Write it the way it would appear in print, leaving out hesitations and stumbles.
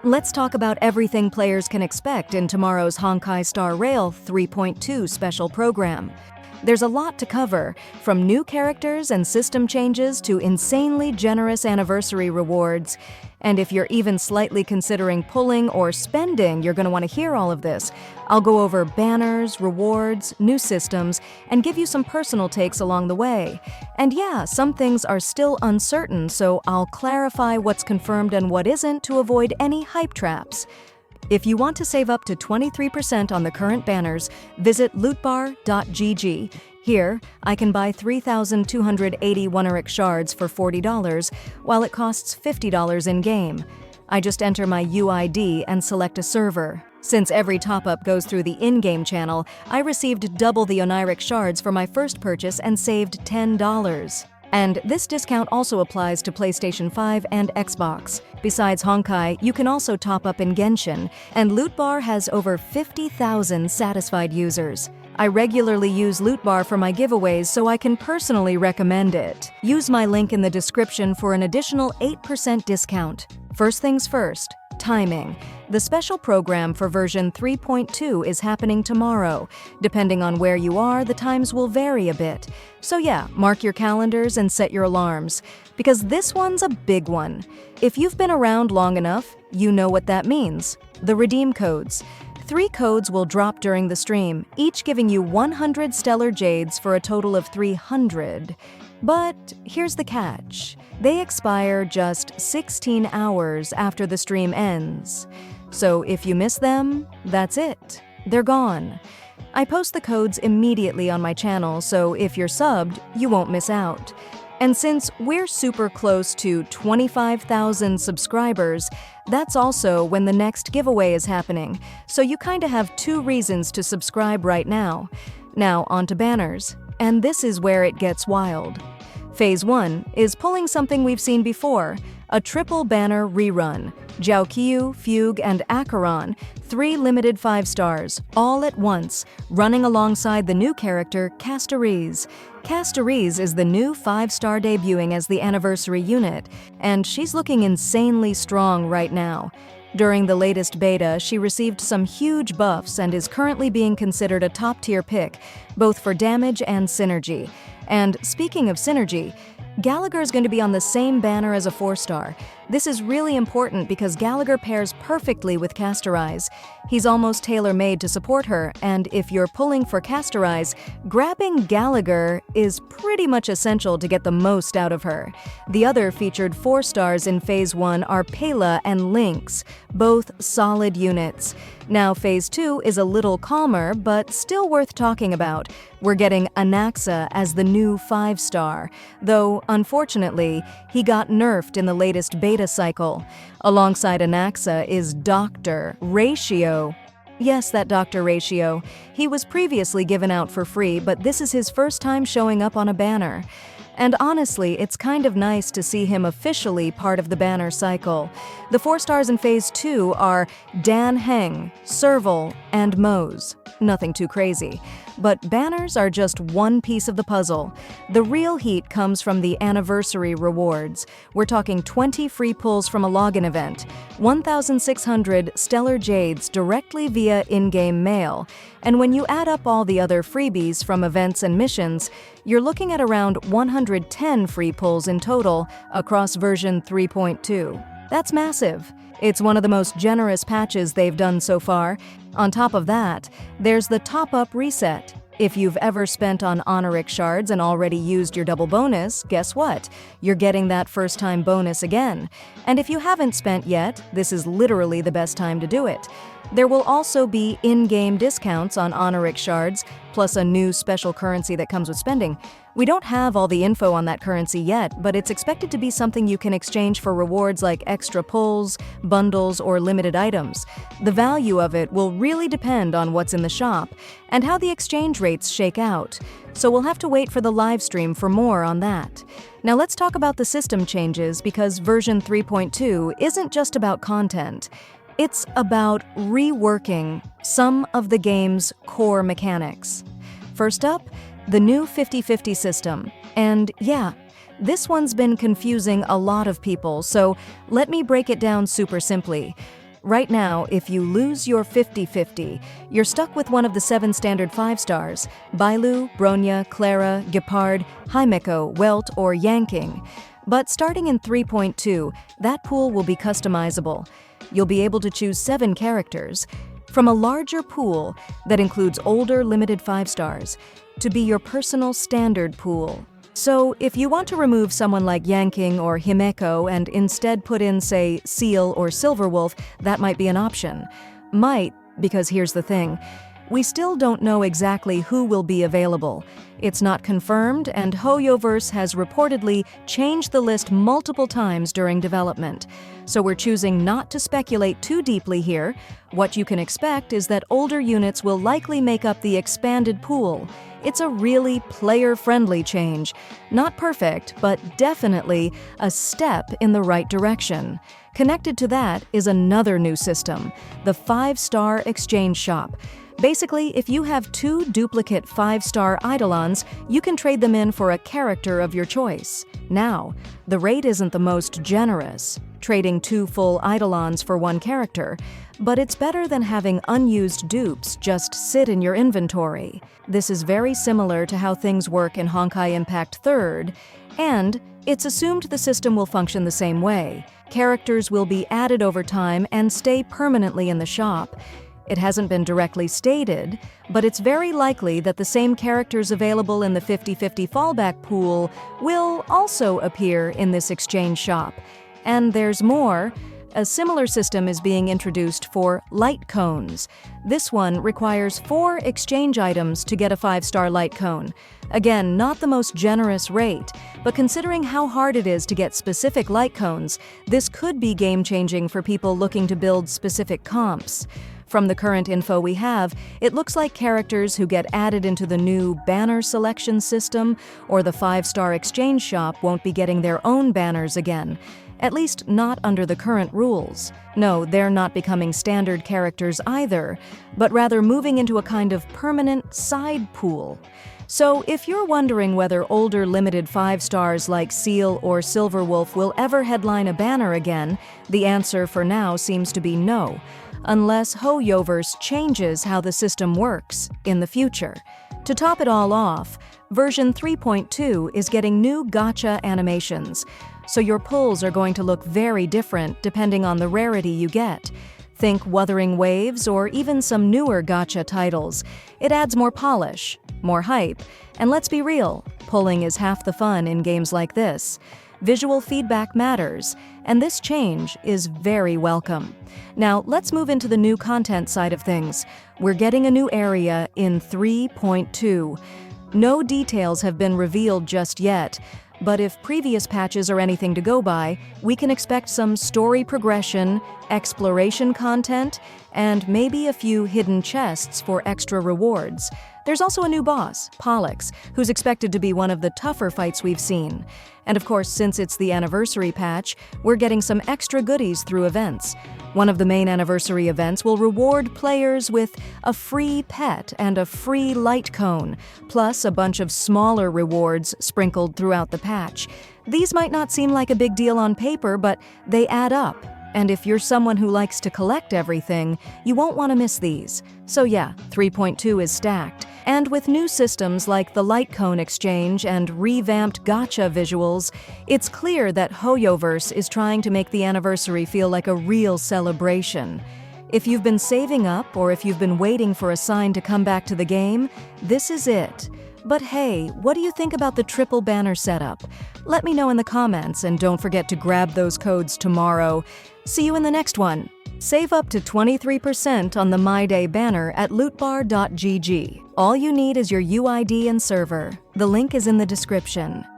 Let's talk about everything players can expect in tomorrow's Honkai Star Rail 3.2 special program. There's a lot to cover, from new characters and system changes to insanely generous anniversary rewards. And if you're even slightly considering pulling or spending, you're going to want to hear all of this. I'll go over banners, rewards, new systems, and give you some personal takes along the way. And yeah, some things are still uncertain, so I'll clarify what's confirmed and what isn't to avoid any hype traps. If you want to save up to 23% on the current banners, visit lootbar.gg. Here, I can buy 3,280 Oneiric Shards for $40, while it costs $50 in-game. I just enter my UID and select a server. Since every top-up goes through the in-game channel, I received double the Oneiric Shards for my first purchase and saved $10. And this discount also applies to PlayStation 5 and Xbox. Besides Honkai, you can also top up in Genshin, and Lootbar has over 50,000 satisfied users. I regularly use Lootbar for my giveaways, so I can personally recommend it. Use my link in the description for an additional 8% discount. First things first, timing. The special program for version 3.2 is happening tomorrow. Depending on where you are, the times will vary a bit. So yeah, mark your calendars and set your alarms, because this one's a big one. If you've been around long enough, you know what that means. The redeem codes. 3 codes will drop during the stream, each giving you 100 Stellar Jades for a total of 300. But here's the catch. They expire just 16 hours after the stream ends. So if you miss them, that's it. They're gone. I post the codes immediately on my channel, so if you're subbed, you won't miss out. And since we're super close to 25,000 subscribers, that's also when the next giveaway is happening, so you kinda have 2 reasons to subscribe right now. Now onto banners, and this is where it gets wild. Phase 1 is pulling something we've seen before, a triple banner rerun. Jiaoqiu, Fugue, and Acheron, 3 limited 5 stars, all at once, running alongside the new character, Castorise. Castorise is the new 5-star debuting as the anniversary unit, and she's looking insanely strong right now. During the latest beta, she received some huge buffs and is currently being considered a top-tier pick, both for damage and synergy. And speaking of synergy, Gallagher is going to be on the same banner as a 4-star. This is really important because Gallagher pairs perfectly with Castorise. He's almost tailor-made to support her, and if you're pulling for Castorise, grabbing Gallagher is pretty much essential to get the most out of her. The other featured 4 stars in Phase 1 are Pela and Lynx, both solid units. Now Phase 2 is a little calmer, but still worth talking about. We're getting Anaxa as the new 5-star, though unfortunately, he got nerfed in the latest beta cycle. Alongside Anaxa is Dr. Ratio. Yes, that Dr. Ratio. He was previously given out for free, but this is his first time showing up on a banner. And honestly, it's kind of nice to see him officially part of the banner cycle. The 4 stars in Phase 2 are Dan Heng, Serval, and Mose. Nothing too crazy. But banners are just one piece of the puzzle. The real heat comes from the anniversary rewards. We're talking 20 free pulls from a login event, 1,600 Stellar Jades directly via in-game mail, and when you add up all the other freebies from events and missions, you're looking at around 110 free pulls in total across version 3.2. That's massive. It's one of the most generous patches they've done so far. On top of that, there's the top-up reset. If you've ever spent on Oneiric Shards and already used your double bonus, guess what? You're getting that first-time bonus again. And if you haven't spent yet, this is literally the best time to do it. There will also be in-game discounts on Oneiric Shards, plus a new special currency that comes with spending. We don't have all the info on that currency yet, but it's expected to be something you can exchange for rewards like extra pulls, bundles, or limited items. The value of it will really depend on what's in the shop and how the exchange rates shake out. So we'll have to wait for the live stream for more on that. Now let's talk about the system changes, because version 3.2 isn't just about content. It's about reworking some of the game's core mechanics. First up, the new 50-50 system. And yeah, this one's been confusing a lot of people, so let me break it down super simply. Right now, if you lose your 50-50, you're stuck with one of the 7 standard 5 stars: Bailu, Bronya, Clara, Gepard, Himeko, Welt, or Yanking. But starting in 3.2, that pool will be customizable. You'll be able to choose 7 characters from a larger pool that includes older limited 5 stars to be your personal standard pool. So if you want to remove someone like Yanking or Himeko and instead put in, say, Seal or Silverwolf, that might be an option. Might, because here's the thing. We still don't know exactly who will be available. It's not confirmed, and HoYoverse has reportedly changed the list multiple times during development. So we're choosing not to speculate too deeply here. What you can expect is that older units will likely make up the expanded pool. It's a really player-friendly change. Not perfect, but definitely a step in the right direction. Connected to that is another new system, the 5-star exchange shop. Basically, if you have 2 duplicate 5-star Eidolons, you can trade them in for a character of your choice. Now, the rate isn't the most generous, trading 2 full Eidolons for 1 character, but it's better than having unused dupes just sit in your inventory. This is very similar to how things work in Honkai Impact 3rd, and it's assumed the system will function the same way. Characters will be added over time and stay permanently in the shop. It hasn't been directly stated, but it's very likely that the same characters available in the 50-50 fallback pool will also appear in this exchange shop. And there's more. A similar system is being introduced for light cones. This one requires 4 exchange items to get a 5-star light cone. Again, not the most generous rate, but considering how hard it is to get specific light cones, this could be game-changing for people looking to build specific comps. From the current info we have, it looks like characters who get added into the new banner selection system or the 5-star exchange shop won't be getting their own banners again. At least not under the current rules. No, they're not becoming standard characters either, but rather moving into a kind of permanent side pool. So if you're wondering whether older limited 5 stars like Seal or Silverwolf will ever headline a banner again, the answer for now seems to be no, unless HoYoverse changes how the system works in the future. To top it all off, version 3.2 is getting new Gacha Animations, so your pulls are going to look very different depending on the rarity you get. Think Wuthering Waves or even some newer Gacha titles. It adds more polish, more hype, and let's be real, pulling is half the fun in games like this. Visual feedback matters, and this change is very welcome. Now, let's move into the new content side of things. We're getting a new area in 3.2. No details have been revealed just yet, but if previous patches are anything to go by, we can expect some story progression, exploration content, and maybe a few hidden chests for extra rewards. There's also a new boss, Pollux, who's expected to be one of the tougher fights we've seen. And of course, since it's the anniversary patch, we're getting some extra goodies through events. One of the main anniversary events will reward players with a free pet and a free light cone, plus a bunch of smaller rewards sprinkled throughout the patch. These might not seem like a big deal on paper, but they add up. And if you're someone who likes to collect everything, you won't want to miss these. So yeah, 3.2 is stacked. And with new systems like the Light Cone Exchange and revamped gacha visuals, it's clear that HoYoverse is trying to make the anniversary feel like a real celebration. If you've been saving up or if you've been waiting for a sign to come back to the game, this is it. But hey, what do you think about the triple banner setup? Let me know in the comments, and don't forget to grab those codes tomorrow. See you in the next one. Save up to 23% on the My Day banner at lootbar.gg. All you need is your UID and server. The link is in the description.